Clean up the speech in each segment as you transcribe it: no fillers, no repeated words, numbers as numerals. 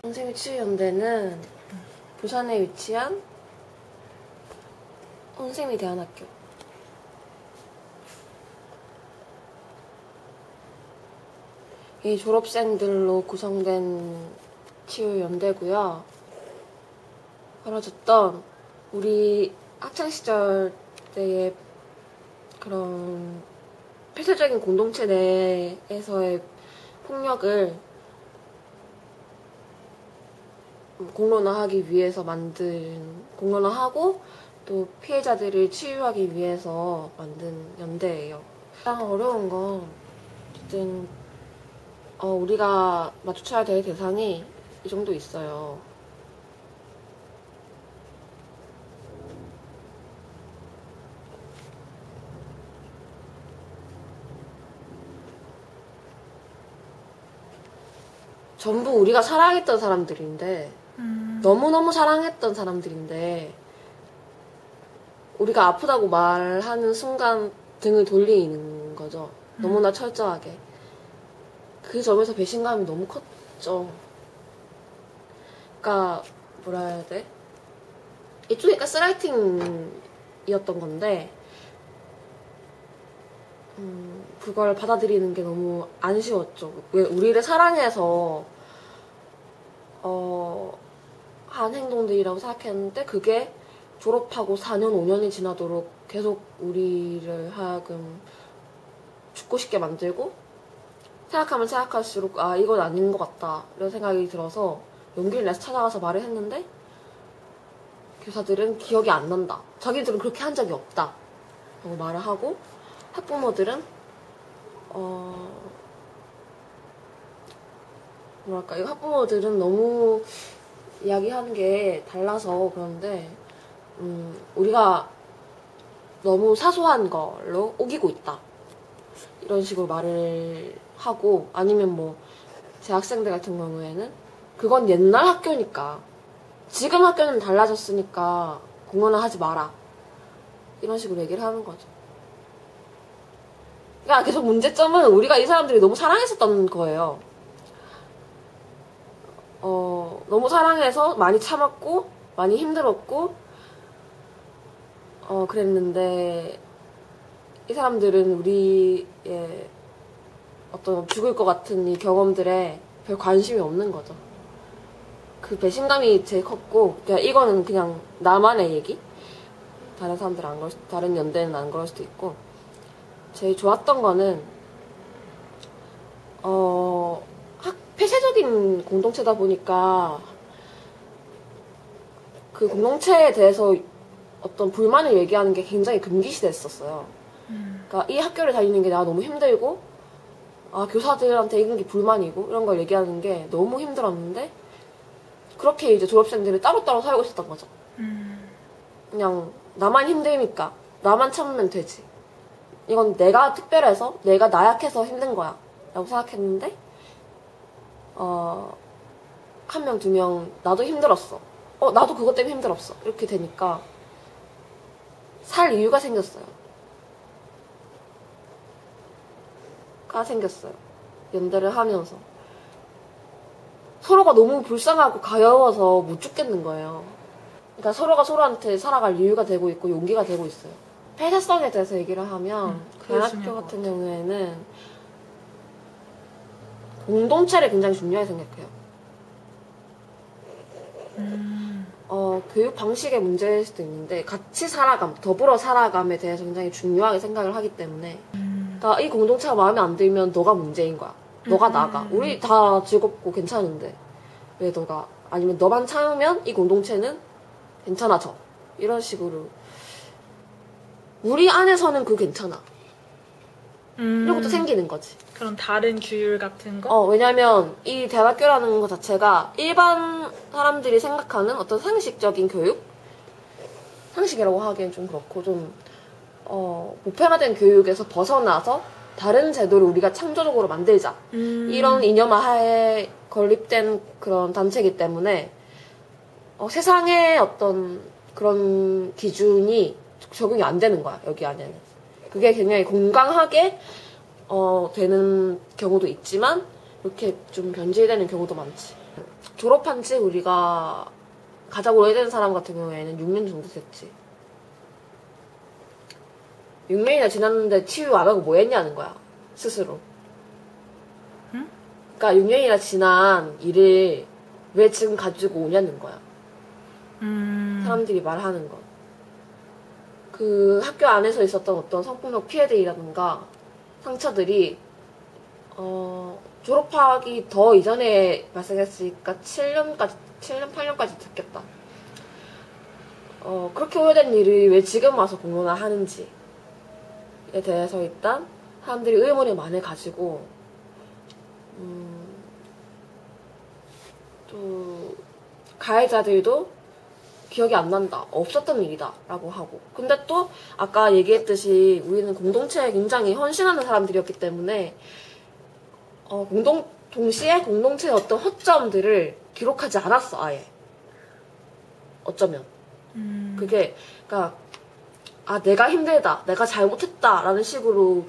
헌세미치유연대는 부산에 위치한 헌세미대안학교. 이 졸업생들로 구성된 치유연대고요. 벌어졌던 우리 학창시절 때의 그런 폐쇄적인 공동체 내에서의 폭력을 공론화하기 위해서 공론화하고 또 피해자들을 치유하기 위해서 만든 연대예요. 가장 어려운 건 어쨌든 우리가 마주쳐야 될 대상이 이 정도 있어요. 전부 우리가 사랑했던 사람들인데 너무너무 사랑했던 사람들인데 우리가 아프다고 말하는 순간 등을 돌리는 거죠. 너무나 철저하게. 그 점에서 배신감이 너무 컸죠. 그러니까 뭐라 해야 돼? 이쪽이 가스라이팅이었던 건데 그걸 받아들이는 게 너무 안 쉬웠죠. 왜 우리를 사랑해서 한 행동들이라고 생각했는데 그게 졸업하고 4년, 5년이 지나도록 계속 우리를 하여금 죽고 싶게 만들고 생각하면 생각할수록 이건 아닌 것 같다 이런 생각이 들어서 용기를 내서 찾아가서 말을 했는데 교사들은 기억이 안 난다. 자기들은 그렇게 한 적이 없다 라고 말을 하고 학부모들은 뭐랄까 이 학부모들은 너무 이야기하는 게 달라서 그런데 우리가 너무 사소한 걸로 우기고 있다 이런 식으로 말을 하고 아니면 뭐 제 학생들 같은 경우에는 그건 옛날 학교니까 지금 학교는 달라졌으니까 공론화 하지 마라 이런 식으로 얘기를 하는 거죠. 그러니까 계속 문제점은 우리가 이 사람들이 너무 사랑했었던 거예요. 너무 사랑해서 많이 참았고 많이 힘들었고 그랬는데 이 사람들은 우리의 어떤 죽을 것 같은 이 경험들에 별 관심이 없는 거죠. 그 배신감이 제일 컸고 그러니까 이거는 그냥 나만의 얘기? 다른 사람들은 안 그럴 다른 연대는 안 그럴 수도 있고 제일 좋았던 거는 폐쇄적인 공동체다 보니까 그 공동체에 대해서 어떤 불만을 얘기하는 게 굉장히 금기시됐었어요. 그러니까 이 학교를 다니는 게 내가 너무 힘들고 교사들한테 이런 게 불만이고 이런 걸 얘기하는 게 너무 힘들었는데 그렇게 이제 졸업생들이 따로따로 살고 있었던 거죠. 그냥 나만 힘드니까 나만 참으면 되지. 이건 내가 특별해서 내가 나약해서 힘든 거야 라고 생각했는데 한 명, 두 명 나도 힘들었어. 나도 그것 때문에 힘들었어. 이렇게 되니까 살 이유가 생겼어요. 연대를 하면서 서로가 너무 불쌍하고 가여워서 못 죽겠는 거예요. 그러니까 서로가 서로한테 살아갈 이유가 되고 있고 용기가 되고 있어요. 폐쇄성에 대해서 얘기를 하면 대학교 같은 경우에는 공동체를 굉장히 중요하게 생각해요. 교육 방식의 문제일 수도 있는데 같이 살아감, 더불어 살아감에 대해서 굉장히 중요하게 생각을 하기 때문에 그러니까 이 공동체가 마음에 안 들면 너가 문제인 거야. 너가 나가. 우리 다 즐겁고 괜찮은데 왜 너가 아니면 너만 참으면 이 공동체는 괜찮아져. 이런 식으로 우리 안에서는 그거 괜찮아. 이런 것도 생기는 거지. 그런 다른 규율 같은 거? 왜냐면 이 대학교라는 것 자체가 일반 사람들이 생각하는 어떤 상식적인 교육? 상식이라고 하기엔 좀 그렇고 좀 보편화된 교육에서 벗어나서 다른 제도를 우리가 창조적으로 만들자. 이런 이념 하에 건립된 그런 단체이기 때문에 세상의 어떤 그런 기준이 적용이 안 되는 거야, 여기 안에는. 그게 굉장히 건강하게 되는 경우도 있지만 이렇게 좀 변질되는 경우도 많지. 졸업한 지 우리가 가장 오래된 사람 같은 경우에는 6년 정도 됐지. 6년이나 지났는데 치유 안 하고 뭐 했냐는 거야. 스스로. 응? 그러니까 6년이나 지난 일을 왜 지금 가지고 오냐는 거야. 사람들이 말하는 건. 그 학교 안에서 있었던 어떤 성폭력 피해들이라든가 상처들이 졸업하기 더 이전에 발생했으니까 7년, 8년까지 됐겠다. 그렇게 오래된 일을 왜 지금 와서 공론화하는지에 대해서 일단 사람들이 의문을 많이 가지고 또 가해자들도 기억이 안 난다. 없었던 일이다. 라고 하고. 근데 또 아까 얘기했듯이 우리는 공동체에 굉장히 헌신하는 사람들이었기 때문에 동시에 공동체의 어떤 허점들을 기록하지 않았어. 아예. 어쩌면. 그게 그러니까 내가 힘들다. 내가 잘못했다. 라는 식으로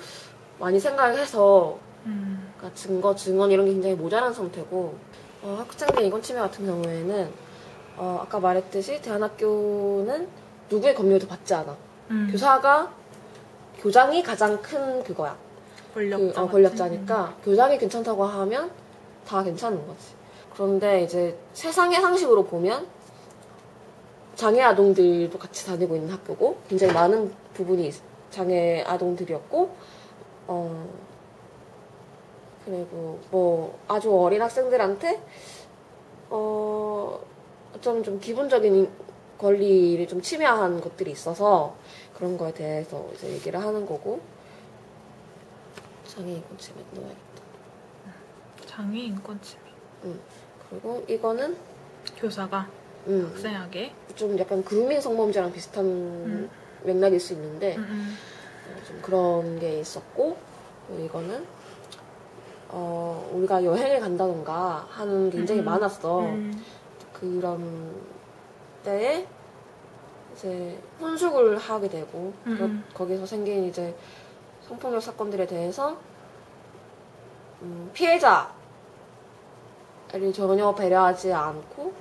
많이 생각을 해서 그러니까 증거, 증언 이런 게 굉장히 모자란 상태고 학생들 인권침해 같은 경우에는 아까 말했듯이 대안학교는 누구의 검열도 받지 않아. 교장이 가장 큰 그거야. 권력자니까 교장이 괜찮다고 하면 다 괜찮은 거지. 그런데 이제 세상의 상식으로 보면 장애 아동들도 같이 다니고 있는 학교고 굉장히 많은 부분이 장애 아동들이었고 그리고 뭐 아주 어린 학생들한테 어쩌면 좀 기본적인 권리를 좀 침해한 것들이 있어서 그런 거에 대해서 이제 얘기를 하는 거고. 장애인권 침해 넣어야겠다. 장애인권 침해. 그리고 이거는 교사가 학생에게 좀 약간 그루밍 성범죄랑 비슷한 맥락일 수 있는데 좀 그런 게 있었고. 그리고 이거는 우리가 여행을 간다던가 하는 게 굉장히 많았어. 그런 때에 이제 혼숙을 하게 되고 거기서 생긴 이제 성폭력 사건들에 대해서 피해자를 전혀 배려하지 않고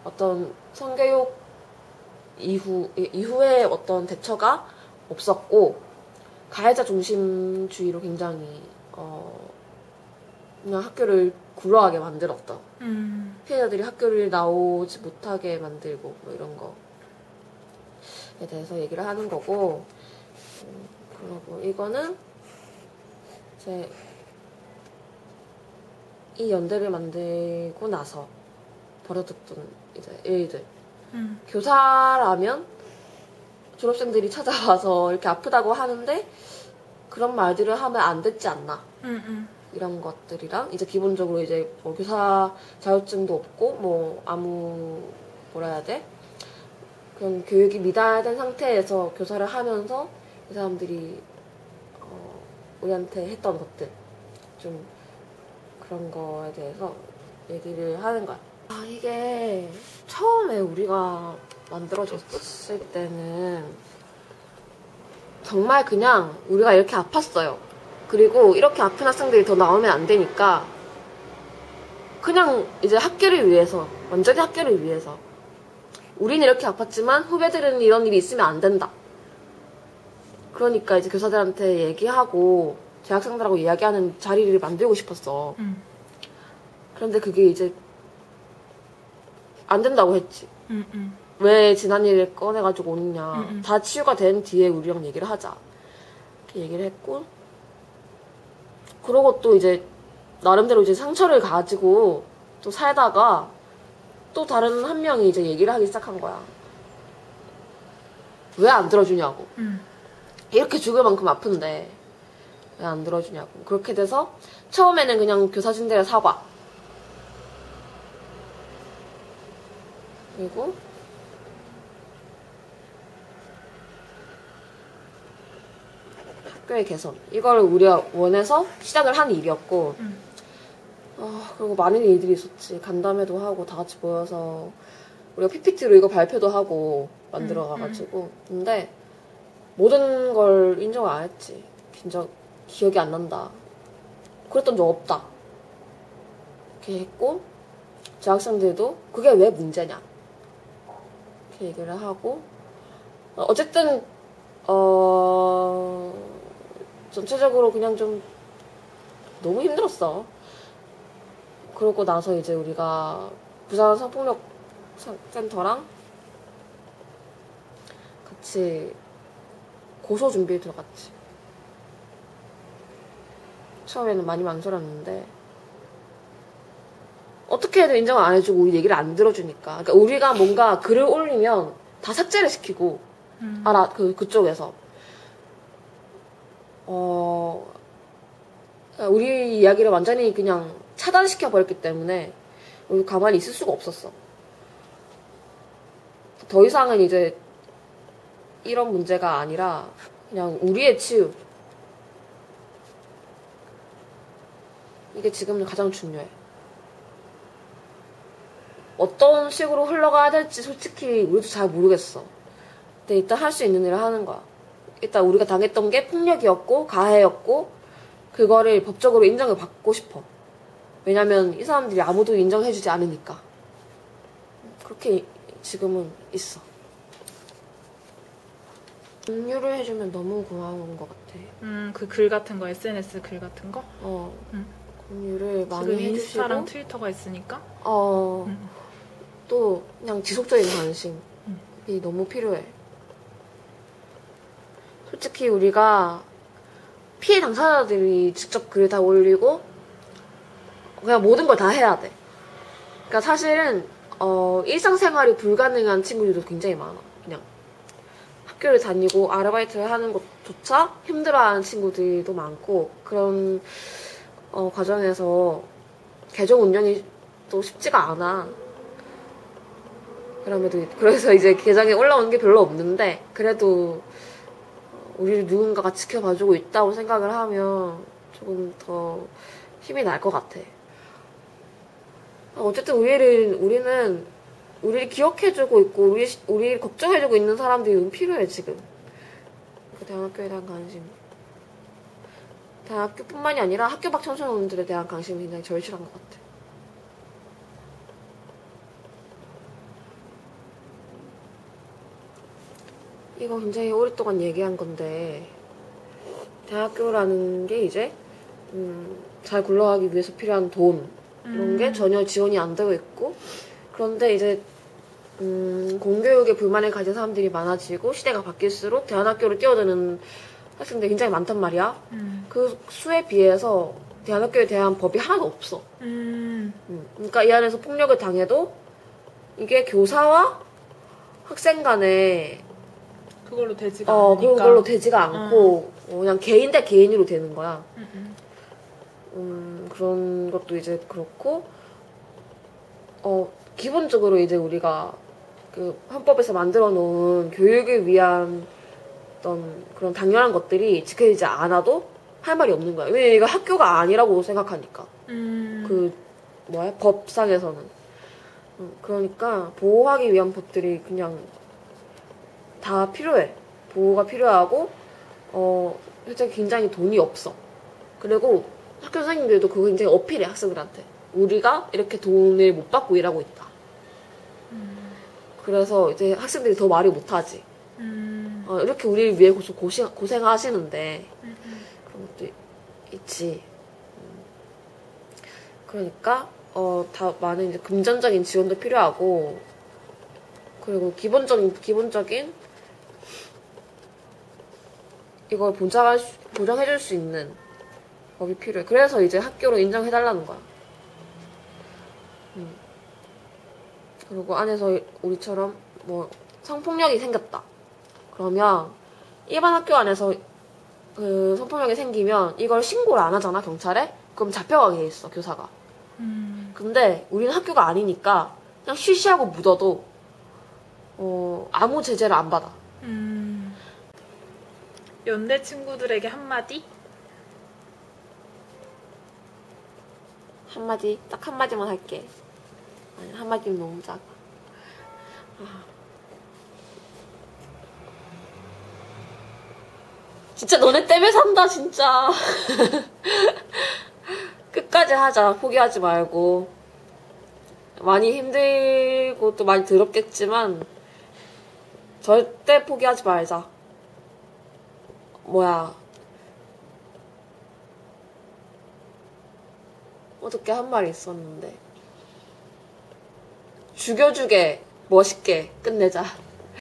어떤 성교육 이후에 어떤 대처가 없었고 가해자 중심주의로 굉장히 그냥 학교를 굴러가게 만들었다. 피해자들이 학교를 나오지 못하게 만들고 뭐 이런 거에 대해서 얘기를 하는 거고. 그리고 이거는 이제 이 연대를 만들고 나서 벌어졌던 이제 일들. 교사라면 졸업생들이 찾아와서 이렇게 아프다고 하는데 그런 말들을 하면 안 됐지 않나. 이런 것들이랑 이제 기본적으로 이제 뭐 교사 자격증도 없고 뭐 뭐라 해야 돼? 그런 교육이 미달된 상태에서 교사를 하면서 이 사람들이 우리한테 했던 것들 좀 그런 거에 대해서 얘기를 하는 거야. 이게 처음에 우리가 만들어졌을 때는 정말 그냥 우리가 이렇게 아팠어요. 그리고 이렇게 아픈 학생들이 더 나오면 안 되니까 그냥 이제 학교를 위해서, 완전히 학교를 위해서 우리는 이렇게 아팠지만 후배들은 이런 일이 있으면 안 된다. 그러니까 이제 교사들한테 얘기하고 재학생들하고 이야기하는 자리를 만들고 싶었어. 그런데 그게 이제 안 된다고 했지. 왜 지난 일을 꺼내가지고 오느냐. 다 치유가 된 뒤에 우리랑 얘기를 하자. 이렇게 얘기를 했고, 그러고 또 이제 나름대로 이제 상처를 가지고 또 살다가 또 다른 한 명이 이제 얘기를 하기 시작한 거야. 왜 안 들어주냐고. 이렇게 죽을 만큼 아픈데 왜 안 들어주냐고. 그렇게 돼서 처음에는 그냥 교사진들의 사과, 그리고 학교의 개선, 이걸 우리가 원해서 시작을 한 일이었고, 그리고 많은 일들이 있었지. 간담회도 하고 다 같이 모여서 우리가 PPT로 이거 발표도 하고 만들어가가지고. 근데 모든 걸 인정을 안 했지. 진짜 기억이 안 난다, 그랬던 적 없다, 이렇게 했고. 재학생들도 그게 왜 문제냐 이렇게 얘기를 하고 어쨌든 전체적으로 그냥 좀 너무 힘들었어. 그러고 나서 이제 우리가 부산 성폭력 센터랑 같이 고소 준비에 들어갔지. 처음에는 많이 망설였는데 어떻게 해도 인정을 안 해주고 우리 얘기를 안 들어주니까. 그러니까 우리가 뭔가 글을 올리면 다 삭제를 시키고 그쪽에서 우리 이야기를 완전히 그냥 차단시켜 버렸기 때문에 우리 가만히 있을 수가 없었어. 더 이상은 이제 이런 문제가 아니라 그냥 우리의 치유, 이게 지금 가장 중요해. 어떤 식으로 흘러가야 될지 솔직히 우리도 잘 모르겠어. 근데 일단 할 수 있는 일을 하는 거야. 일단 우리가 당했던 게 폭력이었고 가해였고 그거를 법적으로 인정을 받고 싶어. 왜냐면 이 사람들이 아무도 인정해주지 않으니까. 그렇게 지금은 있어. 공유를 해주면 너무 고마운 것 같아. 그 글 같은 거, SNS 글 같은 거? 공유를 많이 지금 해주시고 인스타랑 트위터가 있으니까? 또 그냥 지속적인 관심이 너무 필요해. 솔직히 우리가 피해 당사자들이 직접 글을 다 올리고 그냥 모든 걸 다 해야 돼. 그러니까 사실은 일상생활이 불가능한 친구들도 굉장히 많아. 그냥 학교를 다니고 아르바이트를 하는 것조차 힘들어하는 친구들도 많고 그런 과정에서 계정 운영이 또 쉽지가 않아. 그래서 이제 계정에 올라오는 게 별로 없는데 그래도 우리를 누군가가 지켜봐주고 있다고 생각을 하면 조금 더 힘이 날 것 같아. 어쨌든 우리는 우리를 기억해주고 있고 우리를 걱정해주고 있는 사람들이 너무 필요해 지금. 그 대안학교에 대한 관심. 대학교뿐만이 아니라 학교 밖 청소년들에 대한 관심이 굉장히 절실한 것 같아. 이거 굉장히 오랫동안 얘기한 건데 대학교라는 게 이제 잘 굴러가기 위해서 필요한 돈 이런 게 전혀 지원이 안 되고 있고 그런데 이제 공교육에 불만을 가진 사람들이 많아지고 시대가 바뀔수록 대안학교를 뛰어드는 학생들이 굉장히 많단 말이야. 그 수에 비해서 대안학교에 대한 법이 하나도 없어. 그러니까 이 안에서 폭력을 당해도 이게 교사와 학생 간에 그걸로 되지가 않으니까. 그걸로 되지가 않고 그냥 개인 대 개인으로 되는 거야. 그런 것도 이제 그렇고 기본적으로 이제 우리가 그 헌법에서 만들어 놓은 교육을 위한 어떤 그런 당연한 것들이 지켜지지 않아도 할 말이 없는 거야. 왜냐면 이거 학교가 아니라고 생각하니까. 법상에서는. 그러니까 보호하기 위한 법들이 그냥 다 필요해. 보호가 필요하고 실제 굉장히 돈이 없어. 그리고 학교 선생님들도 그거 굉장히 어필해 학생들한테. 우리가 이렇게 돈을 못 받고 일하고 있다. 그래서 이제 학생들이 더 말을 못하지. 이렇게 우리를 위해 고생하시는데 그런 것도 있지. 그러니까 다 많은 이제 금전적인 지원도 필요하고 그리고 기본적인 이걸 보장해줄 수 있는 법이 필요해. 그래서 이제 학교로 인정해달라는 거야. 그리고 안에서 우리처럼 뭐 성폭력이 생겼다. 그러면 일반 학교 안에서 그 성폭력이 생기면 이걸 신고를 안 하잖아, 경찰에? 그럼 잡혀가게 돼 있어, 교사가. 근데 우리는 학교가 아니니까 그냥 쉬쉬하고 묻어도 아무 제재를 안 받아. 연대 친구들에게 한마디? 한마디? 딱 한마디만 할게. 아니, 한마디는 너무 작아. 진짜 너네 때문에 산다, 진짜. 끝까지 하자. 포기하지 말고. 많이 힘들고 또 많이 더럽겠지만 절대 포기하지 말자. 어저께 한 말이 있었는데 죽여주게 멋있게 끝내자.